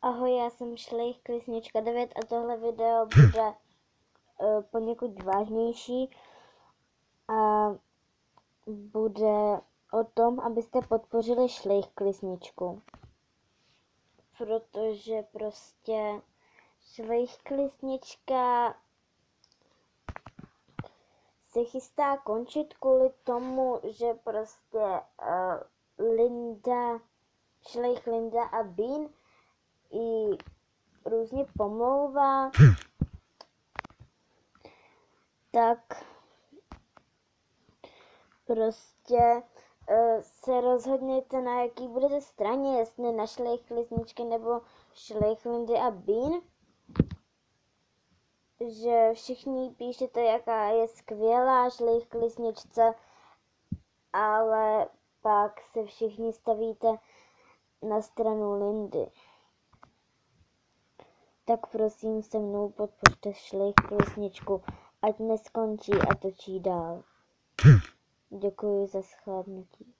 Ahoj, já jsem Šlejch Klesnička 9 a tohle video bude poněkud vážnější a bude o tom, abyste podpořili Šlejch Klesničku. Protože prostě Šlejch Klesnička se chystá končit kvůli tomu, že prostě Šlejch Linda a Bean i různě pomlouvá, tak prostě se rozhodněte, na jaký budete straně, jestli na Šlejch Klesničky nebo Šlejch Lindy a Bean. Že všichni píšete, jaká je skvělá Šlejch Klesničce, ale pak se všichni stavíte na stranu Lindy. Tak prosím se mnou podpořte Šlejch Klesničku, ať neskončí a točí dál. Děkuji za shlédnutí.